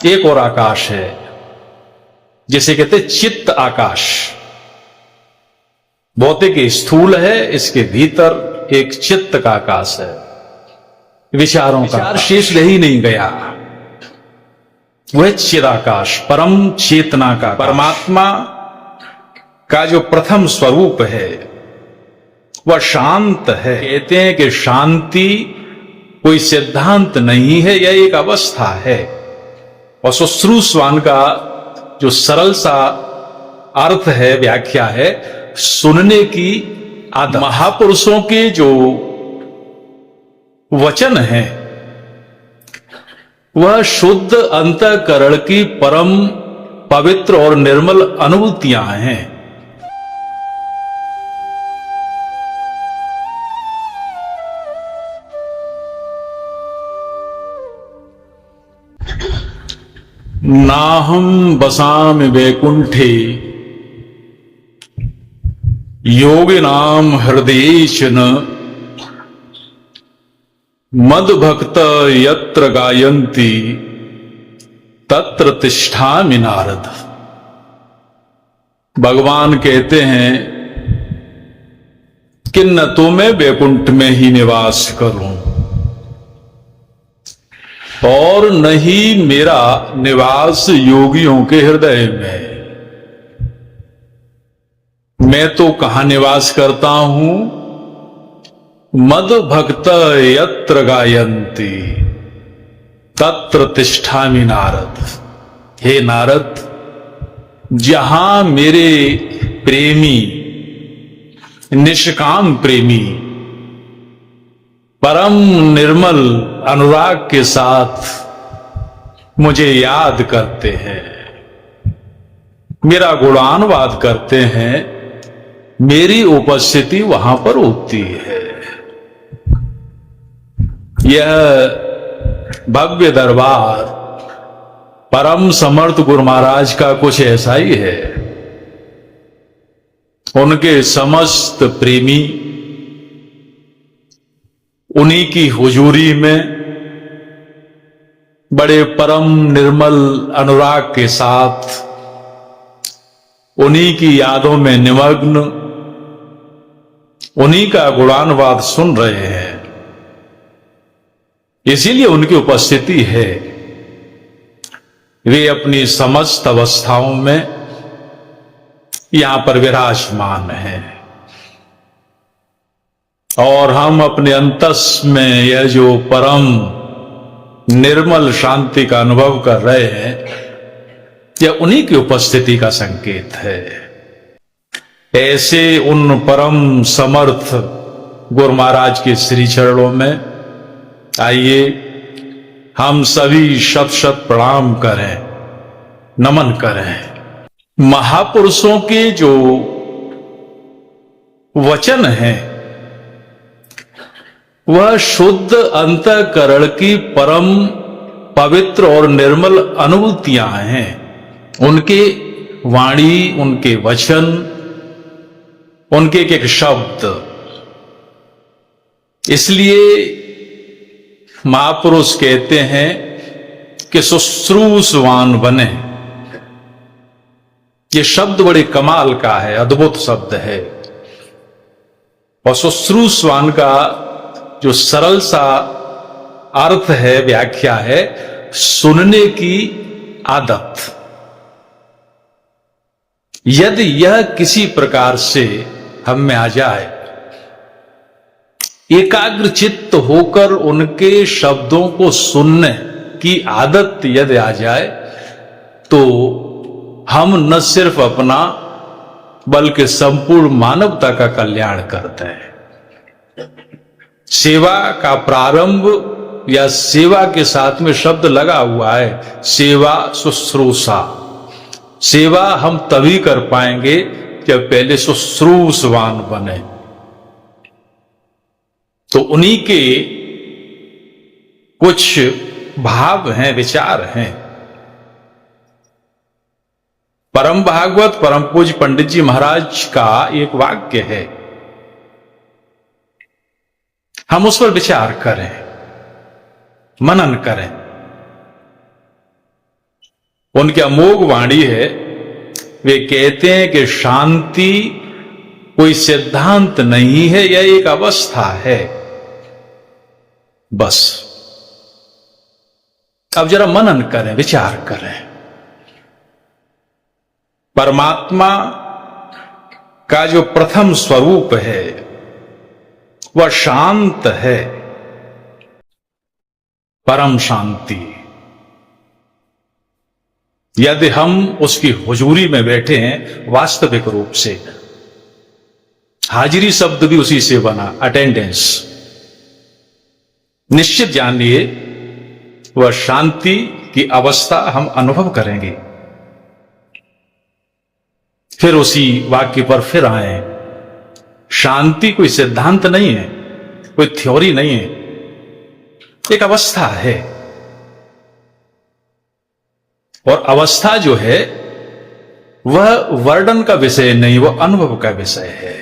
एक और आकाश है जिसे कहते चित्त आकाश। भौतिक स्थूल है, इसके भीतर एक चित्त का आकाश है, विचारों का। विचार शेष रह ही नहीं गया, वह चिदाकाश परम चेतना का परमात्मा का जो प्रथम स्वरूप है वह शांत है। कहते हैं कि शांति कोई सिद्धांत नहीं है, यह एक अवस्था है। और शुश्रूषवान का जो सरल सा अर्थ है, व्याख्या है, सुनने की आदत। महापुरुषों के जो वचन है वह शुद्ध अंतःकरण की परम पवित्र और निर्मल अनुभूतियां हैं। नाहं बसामि वैकुंठे योगिनां हृदयेषु मद्भक्त यत्र गायन्ति तत्र तिष्ठामि नारद। भगवान कहते हैं कि न तो मैं वैकुंठ में ही निवास करूं और न ही मेरा निवास योगियों के हृदय में। मैं तो कहां निवास करता हूं? मद भक्त यत्र गायन्ति तत्र तिष्ठामि नारद। हे नारद, जहां मेरे प्रेमी, निष्काम प्रेमी परम निर्मल अनुराग के साथ मुझे याद करते हैं, मेरा गुणानुवाद करते हैं, मेरी उपस्थिति वहां पर होती है। यह भव्य दरबार परम समर्थ गुरु महाराज का कुछ ऐसा ही है। उनके समस्त प्रेमी उन्हीं की हुजूरी में बड़े परम निर्मल अनुराग के साथ उन्हीं की यादों में निमग्न उन्हीं का गुणानुवाद सुन रहे हैं। इसीलिए उनकी उपस्थिति है। वे अपनी समस्त अवस्थाओं में यहां पर विराजमान हैं और हम अपने अंतस में यह जो परम निर्मल शांति का अनुभव कर रहे हैं, यह उन्हीं की उपस्थिति का संकेत है। ऐसे उन परम समर्थ गुरु महाराज के श्री चरणों में आइए हम सभी शत शत प्रणाम करें, नमन करें। महापुरुषों के जो वचन हैं वह शुद्ध अंतःकरण की परम पवित्र और निर्मल अनुभूतियां हैं। उनके वाणी, उनके वचन, उनके एक एक शब्द। इसलिए महापुरुष कहते हैं कि शुश्रूषवान बने। ये शब्द बड़े कमाल का है, अद्भुत शब्द है। और शुश्रूषवान का जो सरल सा अर्थ है, व्याख्या है, सुनने की आदत। यदि यह किसी प्रकार से हम में आ जाए, एकाग्र चित्त होकर उनके शब्दों को सुनने की आदत यदि आ जाए, तो हम न सिर्फ अपना बल्कि संपूर्ण मानवता का कल्याण करते हैं। सेवा का प्रारंभ या सेवा के साथ में शब्द लगा हुआ है, सेवा शुश्रूषा। सेवा हम तभी कर पाएंगे जब पहले शुश्रूषवान बने। तो उन्हीं के कुछ भाव हैं, विचार हैं। परम भागवत परम पूज्य पंडित जी महाराज का एक वाक्य है, हम उस पर विचार करें, मनन करें। उनकी अमोघ वाणी है। वे कहते हैं कि शांति कोई सिद्धांत नहीं है, यह एक अवस्था है बस। अब जरा मनन करें, विचार करें। परमात्मा का जो प्रथम स्वरूप है वह शांत है, परम शांति। यदि हम उसकी हुजूरी में बैठे हैं वास्तविक रूप से, हाजिरी शब्द भी उसी से बना, अटेंडेंस, निश्चित जानिए वह शांति की अवस्था हम अनुभव करेंगे। फिर उसी वाक्य पर फिर आए, शांति कोई सिद्धांत नहीं है, कोई थ्योरी नहीं है, एक अवस्था है। और अवस्था जो है वह वर्णन का विषय नहीं, वह अनुभव का विषय है।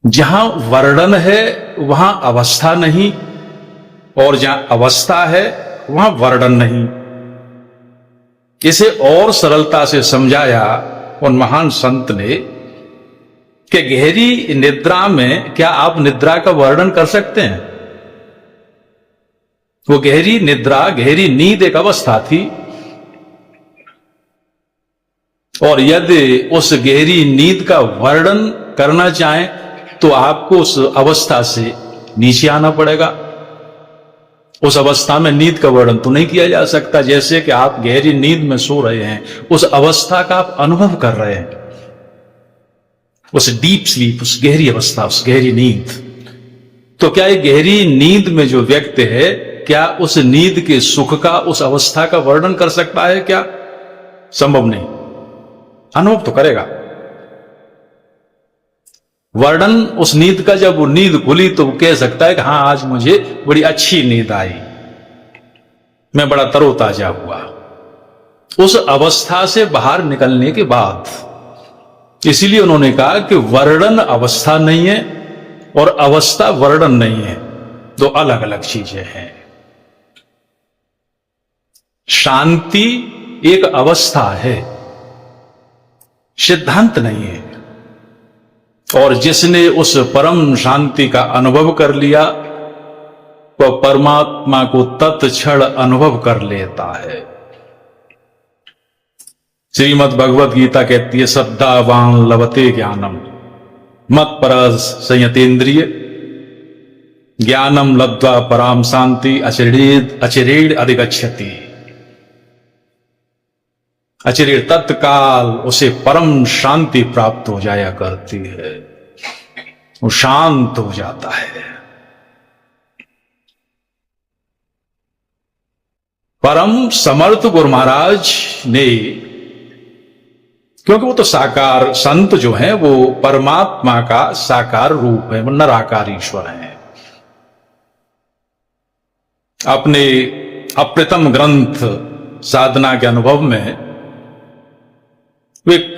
जहां वर्णन है वहां अवस्था नहीं, और जहां अवस्था है वहां वर्णन नहीं। इसे और सरलता से समझाया उन महान संत ने कि गहरी निद्रा में क्या आप निद्रा का वर्णन कर सकते हैं? वो गहरी निद्रा, गहरी नींद एक अवस्था थी, और यदि उस गहरी नींद का वर्णन करना चाहें तो आपको उस अवस्था से नीचे आना पड़ेगा। उस अवस्था में नींद का वर्णन तो नहीं किया जा सकता। जैसे कि आप गहरी नींद में सो रहे हैं, उस अवस्था का आप अनुभव कर रहे हैं, उस डीप स्लीप, उस गहरी अवस्था, उस गहरी नींद। तो क्या एक गहरी नींद में जो व्यक्ति है, क्या उस नींद के सुख का, उस अवस्था का वर्णन कर सकता है? क्या संभव नहीं। अनुभव तो करेगा। वर्णन उस नींद का, जब वो नींद खुली तो वो कह सकता है कि हां आज मुझे बड़ी अच्छी नींद आई, मैं बड़ा तरोताजा हुआ। उस अवस्था से बाहर निकलने के बाद, इसीलिए उन्होंने कहा कि वर्णन अवस्था नहीं है और अवस्था वर्णन नहीं है, दो अलग अलग चीजें हैं। शांति एक अवस्था है, सिद्धांत नहीं है। और जिसने उस परम शांति का अनुभव कर लिया वह परमात्मा को तत्क्षण अनुभव कर लेता है। श्रीमद् भगवत गीता कहती है, श्रद्धावान लभते ज्ञानम मत पर संयतेन्द्रिय ज्ञानम लब्ध्वा पराम शांति अचिरेण अधिगच्छति। अचिरेण तत्काल उसे परम शांति प्राप्त हो जाया करती है, वो शांत हो जाता है। परम समर्थ गुरु महाराज ने, क्योंकि वो तो साकार संत जो हैं वो परमात्मा का साकार रूप है, वो निराकार ईश्वर हैं। अपने अप्रतिम ग्रंथ साधना के अनुभव में वे एक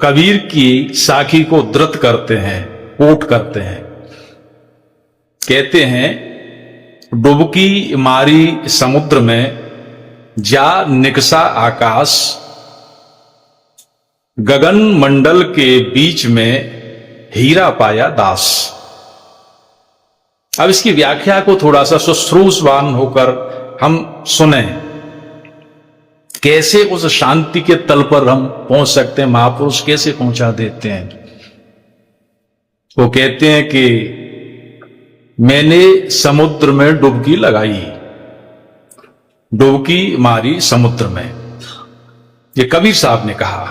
कबीर की साखी को धृत करते हैं, कोट करते हैं। कहते हैं, डुबकी मारी समुद्र में जा निकसा आकाश, गगन मंडल के बीच में हीरा पाया दास। अब इसकी व्याख्या को थोड़ा सा सुश्रूषवान होकर हम सुने, कैसे उस शांति के तल पर हम पहुंच सकते हैं, महापुरुष कैसे पहुंचा देते हैं। वो कहते हैं कि मैंने समुद्र में डुबकी लगाई, डुबकी मारी समुद्र में, ये कबीर साहब ने कहा।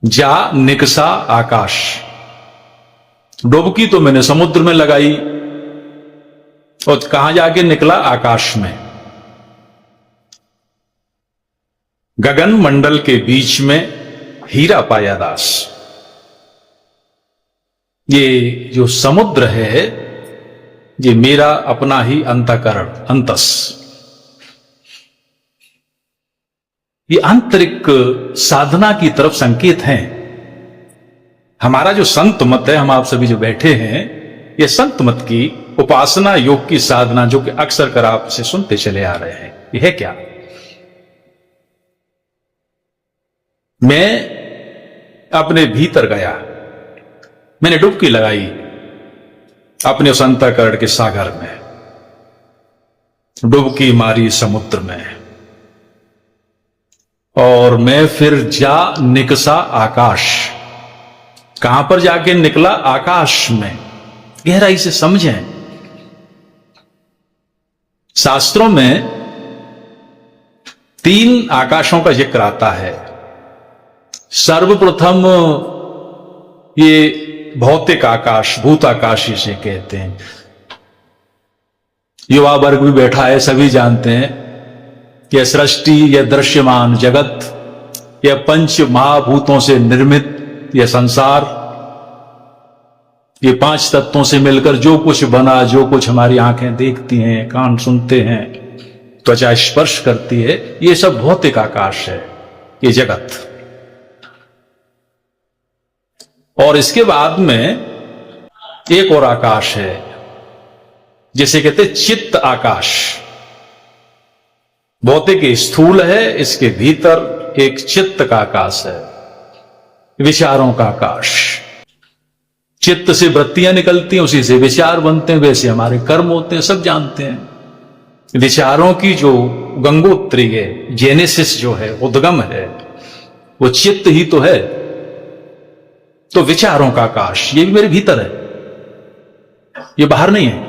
जा निकसा आकाश, डुबकी तो मैंने समुद्र में लगाई और कहां जाके निकला? आकाश में। गगन मंडल के बीच में हीरा पाया दास। ये जो समुद्र है ये मेरा अपना ही अंतःकरण, अंतस, ये आंतरिक साधना की तरफ संकेत हैं। हमारा जो संत मत है, हम आप सभी जो बैठे हैं, ये संत मत की उपासना योग की साधना, जो कि अक्सर कर आप इसे सुनते चले आ रहे हैं, यह है क्या? मैं अपने भीतर गया, मैंने डुबकी लगाई अपने उस अंतःकरण के सागर में, डुबकी मारी समुद्र में, और मैं फिर जा निकसा आकाश। कहां पर जाके निकला? आकाश में। गहराई से समझें, शास्त्रों में 3 आकाशों का जिक्र आता है। सर्वप्रथम ये भौतिक आकाश, भूताकाश इसे कहते हैं। युवा वर्ग भी बैठा है, सभी जानते हैं यह सृष्टि, यह दृश्यमान जगत, यह पंच महाभूतों से निर्मित यह संसार, ये 5 तत्वों से मिलकर जो कुछ बना, जो कुछ हमारी आंखें देखती हैं, कान सुनते हैं, त्वचा स्पर्श करती है, ये सब भौतिक आकाश है, ये जगत। और इसके बाद में एक और आकाश है जिसे कहते चित्त आकाश। भौतिक स्थूल है, इसके भीतर एक चित्त का आकाश है, विचारों का आकाश। चित्त से वृत्तियां निकलती हैं, उसी से विचार बनते हैं, वैसे हमारे कर्म होते हैं, सब जानते हैं। विचारों की जो गंगोत्री है, जेनेसिस जो है, उद्गम है, वो चित्त ही तो है। तो विचारों का आकाश ये भी मेरे भीतर है, ये बाहर नहीं है।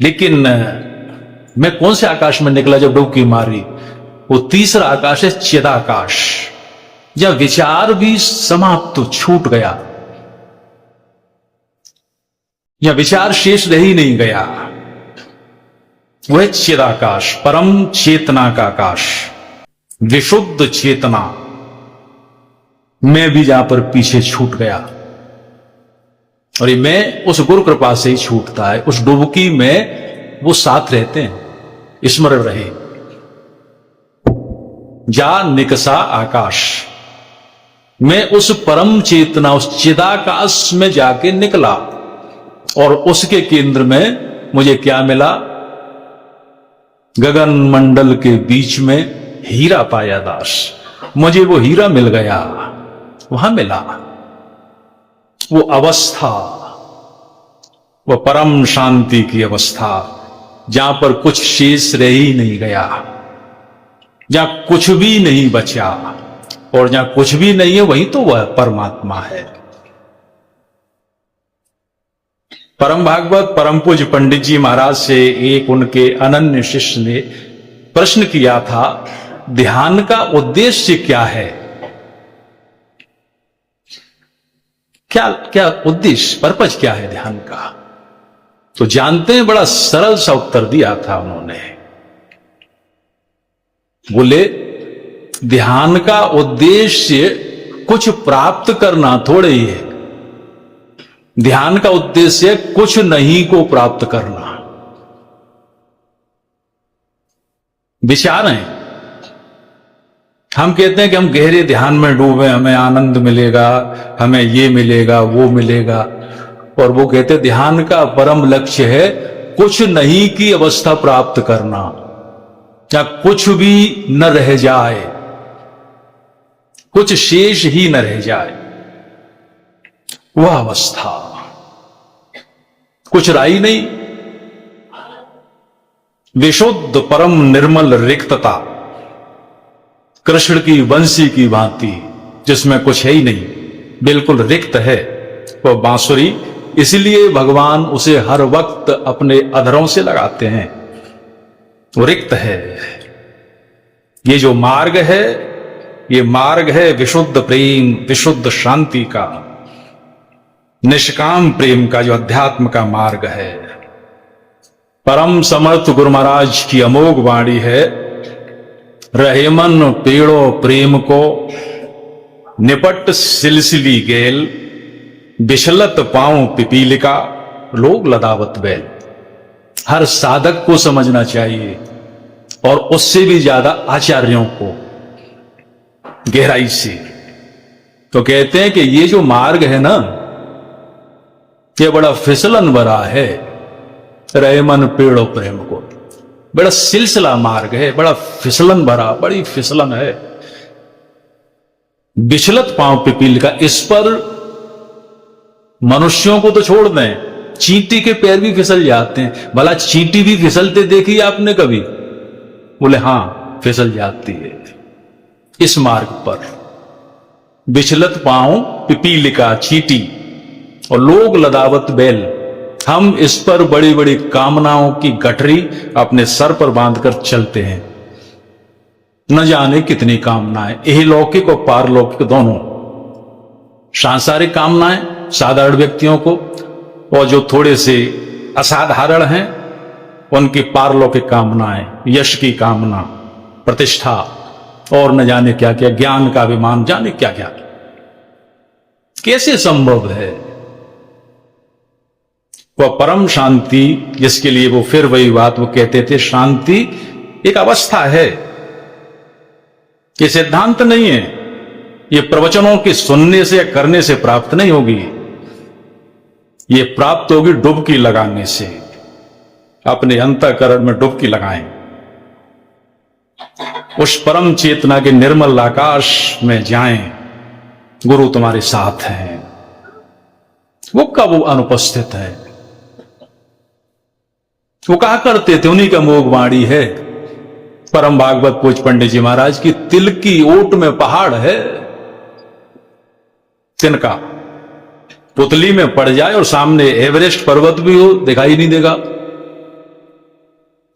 लेकिन मैं कौन से आकाश में निकला जब डुबकी मारी? वो तीसरा आकाश है चिदाकाश, जहां विचार भी समाप्त छूट गया, या विचार शेष रह ही नहीं गया। वह चिदाकाश, परम चेतना का आकाश, विशुद्ध चेतना। मैं भी जहां पर पीछे छूट गया, और ये मैं उस गुरु कृपा से ही छूटता है। उस डुबकी में वो साथ रहते हैं, स्मरण रहे। जा निकसा आकाश, मैं उस परम चेतना, उस चिदाकाश में जाके निकला, और उसके केंद्र में मुझे क्या मिला? गगन मंडल के बीच में हीरा पाया दास। मुझे वो हीरा मिल गया, वहां मिला वो अवस्था, वो परम शांति की अवस्था, जहां पर कुछ शेष रह ही नहीं गया, जहां कुछ भी नहीं बचा, और जहां कुछ भी नहीं है वहीं तो वह परमात्मा है। परम भागवत परम पूज्य पंडित जी महाराज से एक उनके अनन्य शिष्य ने प्रश्न किया था, ध्यान का उद्देश्य क्या है? क्या उद्देश्य, पर्पज क्या है ध्यान का? तो जानते हैं, बड़ा सरल सा उत्तर दिया था उन्होंने। बोले, ध्यान का उद्देश्य कुछ प्राप्त करना थोड़े ही है। ध्यान का उद्देश्य कुछ नहीं को प्राप्त करना। विचार है, हम कहते हैं कि हम गहरे ध्यान में डूबे, हमें आनंद मिलेगा, हमें ये मिलेगा, वो मिलेगा, और वो कहते हैं ध्यान का परम लक्ष्य है कुछ नहीं की अवस्था प्राप्त करना, या कुछ भी न रह जाए, कुछ शेष ही न रह जाए, वह अवस्था। कुछ रहा ही नहीं, विशुद्ध परम निर्मल रिक्तता, कृष्ण की बंसी की भांति, जिसमें कुछ है ही नहीं, बिल्कुल रिक्त है वह बांसुरी। इसलिए भगवान उसे हर वक्त अपने अधरों से लगाते हैं, वो रिक्त है। ये जो मार्ग है, ये मार्ग है विशुद्ध प्रेम, विशुद्ध शांति का, निष्काम प्रेम का, जो अध्यात्म का मार्ग है। परम समर्थ गुरु महाराज की अमोघ वाणी है, रहे मन पेड़ो प्रेम को, निपट सिलसिली गेल, बिशलत पांव पिपीलिका, लोग लदावत बैल। हर साधक को समझना चाहिए, और उससे भी ज्यादा आचार्यों को गहराई से। तो कहते हैं कि ये जो मार्ग है ना, ये बड़ा फिसलन भरा है। रहे मन पेड़ो प्रेम को, बड़ा सिलसिला मार्ग है, बड़ा फिसलन भरा, बड़ी फिसलन है। विचलत पांव पिपील का, इस पर मनुष्यों को तो छोड़ दें, चींटी के पैर भी फिसल जाते हैं। भला चींटी भी फिसलते देखी आपने कभी? बोले हां, फिसल जाती है। इस मार्ग पर विचलत पांव पिपील का, चींटी, और लोग लदावत बैल। हम इस पर बड़ी बड़ी कामनाओं की गठरी अपने सर पर बांधकर चलते हैं। न जाने कितनी कामनाएं, इहलौकिक और पारलौकिक दोनों। सांसारिक कामनाएं साधारण व्यक्तियों को, और जो थोड़े से असाधारण हैं उनकी पारलौकिक कामनाएं, यश की कामना, प्रतिष्ठा, और न जाने क्या क्या, ज्ञान का अभिमान, जाने क्या क्या। कैसे संभव है? वह परम शांति जिसके लिए वो फिर वही बात वो कहते थे, शांति एक अवस्था है, ये सिद्धांत नहीं है। ये प्रवचनों के सुनने से या करने से प्राप्त नहीं होगी, ये प्राप्त होगी डुबकी लगाने से। अपने अंतःकरण में डुबकी लगाएं, उस परम चेतना के निर्मल आकाश में जाएं। गुरु तुम्हारे साथ हैं, वो कब वो अनुपस्थित है? वो कहा करते थे, उन्हीं का मोगवाणी है। परम भागवत पूज पंडित जी महाराज की, तिल की ओट में पहाड़ है, तिनका पुतली में पड़ जाए और सामने एवरेस्ट पर्वत भी हो, दिखाई नहीं देगा।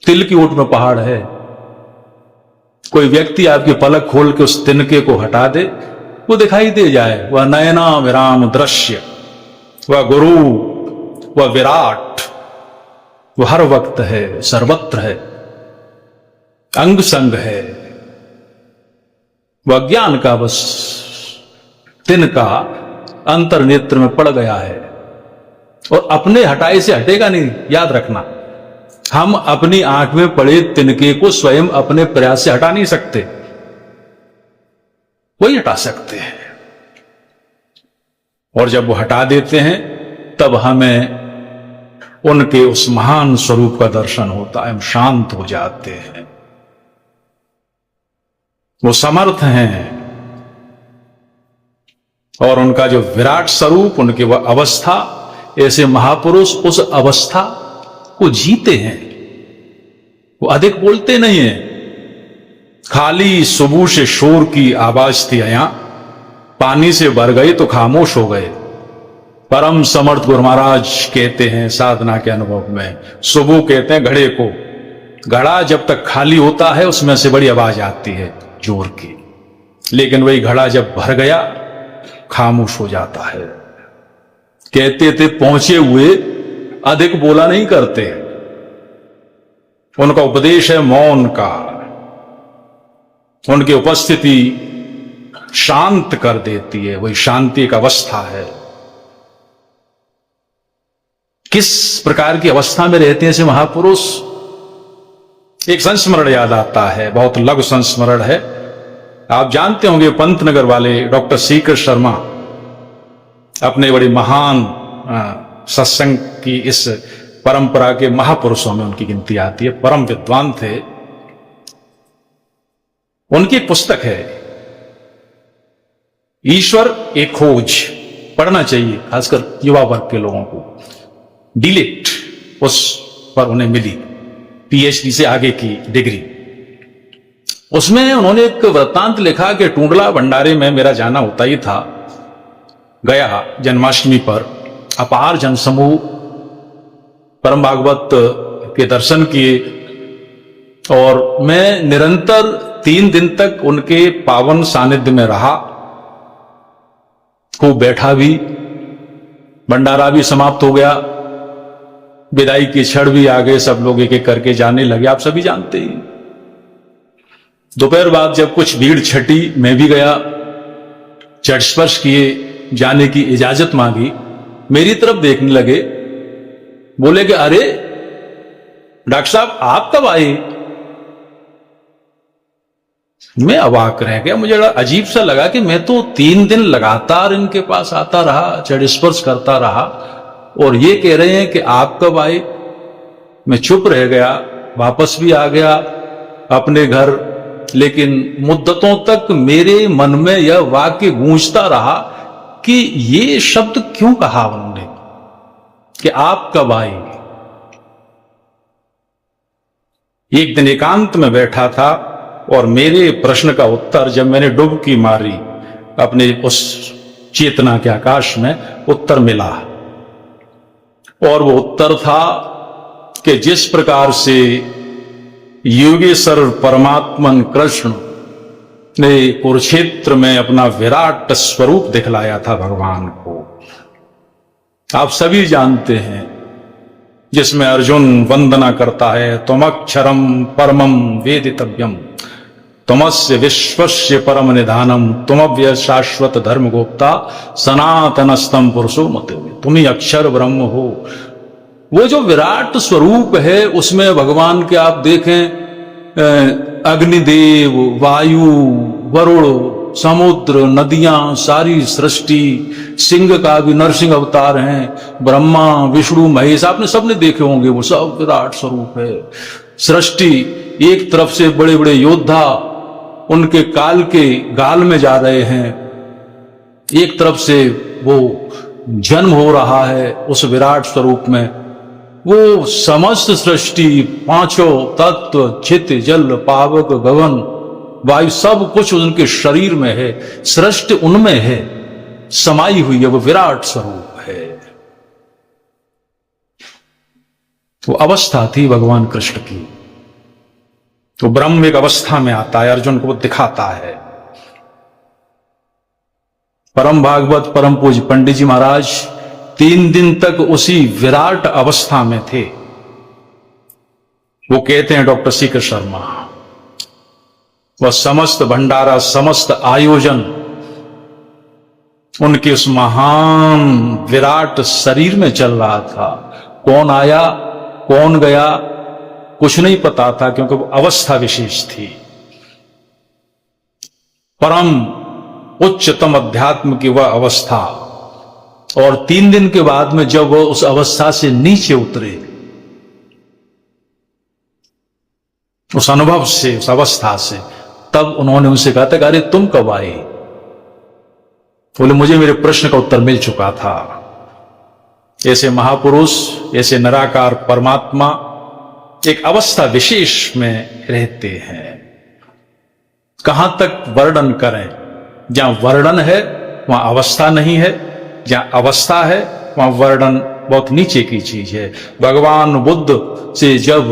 तिल की ओट में पहाड़ है। कोई व्यक्ति आपकी पलक खोल के उस तिनके को हटा दे, वो दिखाई दे जाए। वह नयना विराम दृश्य, वह गुरु, वह विराट, वह हर वक्त है, सर्वत्र है, अंग संग है। वह ज्ञान का बस तिनका अंतर्नेत्र में पड़ गया है, और अपने हटाए से हटेगा नहीं, याद रखना। हम अपनी आंख में पड़े तिनके को स्वयं अपने प्रयास से हटा नहीं सकते, वही हटा सकते हैं। और जब वो हटा देते हैं तब हमें उनके उस महान स्वरूप का दर्शन होता है, हम शांत हो जाते हैं। वो समर्थ हैं, और उनका जो विराट स्वरूप, उनकी वह अवस्था, ऐसे महापुरुष उस अवस्था को जीते हैं। वो अधिक बोलते नहीं हैं, खाली सुबह से शोर की आवाज थी यहां, पानी से भर गई तो खामोश हो गए। परम समर्थ गुरु महाराज कहते हैं साधना के अनुभव में, सुबह कहते हैं घड़े को, घड़ा जब तक खाली होता है उसमें से बड़ी आवाज आती है जोर की, लेकिन वही घड़ा जब भर गया खामोश हो जाता है। कहते थे पहुंचे हुए अधिक बोला नहीं करते, उनका उपदेश है मौन का। उनकी उपस्थिति शांत कर देती है, वही शांति एक अवस्था है। किस प्रकार की अवस्था में रहते हैं ऐसे महापुरुष? एक संस्मरण याद आता है, बहुत लघु संस्मरण है। आप जानते होंगे पंतनगर वाले डॉक्टर सीकर शर्मा अपने बड़ी महान सत्संग की इस परंपरा के महापुरुषों में उनकी गिनती आती है, परम विद्वान थे। उनकी एक पुस्तक है ईश्वर एक खोज, पढ़ना चाहिए खासकर युवा वर्ग के लोगों को। डीलिट उस पर उन्हें मिली, पीएचडी से आगे की डिग्री। उसमें उन्होंने एक वृत्तांत लिखा कि टूंडला भंडारे में मेरा जाना होता ही था। गया जन्माष्टमी पर, अपार जनसमूह, परम भागवत के दर्शन किए, और मैं निरंतर 3 दिन तक उनके पावन सानिध्य में रहा। खूब बैठा भी, भंडारा भी समाप्त हो गया, विदाई के क्षण भी आ गए, सब लोग एक एक करके जाने लगे, आप सभी जानते ही। दोपहर बाद जब कुछ भीड़ छटी, मैं भी गया, चरण स्पर्श किए, जाने की इजाजत मांगी। मेरी तरफ देखने लगे, बोले कि अरे डॉक्टर साहब आप कब आए? मैं अवाक रह गया, मुझे अजीब सा लगा कि मैं तो 3 दिन लगातार इनके पास आता रहा, चरण स्पर्श करता रहा, और ये कह रहे हैं कि आप कब आए। मैं चुप रह गया, वापस भी आ गया अपने घर, लेकिन मुद्दतों तक मेरे मन में यह वाक्य गूंजता रहा कि ये शब्द क्यों कहा उन्होंने कि आप कब आए। एक दिन एकांत में बैठा था और मेरे प्रश्न का उत्तर जब मैंने डुबकी मारी अपने उस चेतना के आकाश में, उत्तर मिला। और वो उत्तर था कि जिस प्रकार से योगेश्वर परमात्मन कृष्ण ने कुरुक्षेत्र में अपना विराट स्वरूप दिखलाया था भगवान को, आप सभी जानते हैं, जिसमें अर्जुन वंदना करता है, त्वमक्षरम परमम वेदितव्यम त्वमस्य विश्वस्य परम निधानम त्वमव्य शाश्वत धर्म गोप्ता सनातनस्तम पुरुषो मत, तुम ही अक्षर ब्रह्म हो। वो जो विराट स्वरूप है उसमें भगवान के आप देखें अग्निदेव, वायु, वरुण, समुद्र, नदियां, सारी सृष्टि, सिंह का भी नरसिंह अवतार हैं, ब्रह्मा, विष्णु, महेश, आपने सबने देखे होंगे, वो सब विराट स्वरूप है। सृष्टि, एक तरफ से बड़े बड़े योद्धा उनके काल के गाल में जा रहे हैं, एक तरफ से वो जन्म हो रहा है उस विराट स्वरूप में। वो समस्त सृष्टि, पांचों तत्व, चित, जल, पावक, गगन, वायु, सब कुछ उनके शरीर में है, सृष्टि उनमें है, समाई हुई है, वो विराट स्वरूप है। वो अवस्था थी भगवान कृष्ण की। तो ब्रह्म एक अवस्था में आता है, अर्जुन को वो दिखाता है। परम भागवत परम पूज्य पंडित जी महाराज 3 दिन तक उसी विराट अवस्था में थे। वो कहते हैं डॉक्टर सीकर शर्मा, वह समस्त भंडारा, समस्त आयोजन उनके उस महान विराट शरीर में चल रहा था। कौन आया कौन गया कुछ नहीं पता था, क्योंकि वो अवस्था विशेष थी। परम उच्चतम अध्यात्म की वह अवस्था। और 3 दिन के बाद में जब वो उस अवस्था से नीचे उतरे, उस अनुभव से, उस अवस्था से, तब उन्होंने उनसे कहा था, अरे तुम कब आए? बोले मुझे मेरे प्रश्न का उत्तर मिल चुका था। ऐसे महापुरुष, ऐसे निराकार परमात्मा एक अवस्था विशेष में रहते हैं। कहां तक वर्णन करें? जहां वर्णन है वहां अवस्था नहीं है, जहां अवस्था है वहां वर्णन बहुत नीचे की चीज है। भगवान बुद्ध से जब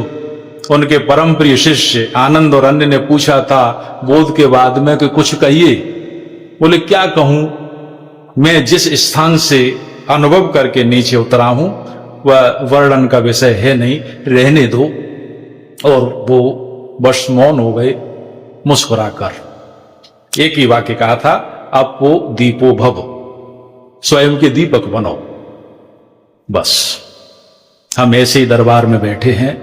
उनके परम प्रिय शिष्य आनंद और अन्य ने पूछा था बोध के बाद में कि कुछ कहिए, बोले क्या कहूं, मैं जिस स्थान से अनुभव करके नीचे उतरा हूं वह वर्णन का विषय है नहीं, रहने दो। और वो बस मौन हो गए मुस्कुराकर। एक ही वाक्य कहा था, अपो दीपो भव, स्वयं के दीपक बनो। बस हम ऐसे ही दरबार में बैठे हैं,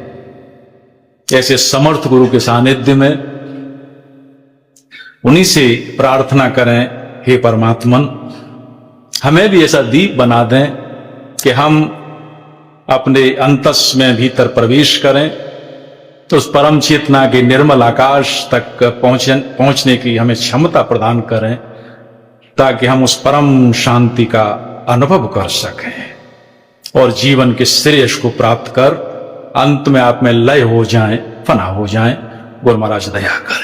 ऐसे समर्थ गुरु के सानिध्य में। उन्हीं से प्रार्थना करें, हे परमात्मन हमें भी ऐसा दीप बना दें कि हम अपने अंतस में भीतर प्रवेश करें, तो उस परम चेतना के निर्मल आकाश तक पहुंचने की हमें क्षमता प्रदान करें, ताकि हम उस परम शांति का अनुभव कर सकें और जीवन के श्रेयस को प्राप्त कर अंत में आप में लय हो जाएं, फना हो जाएं। गुरु महाराज दया कर।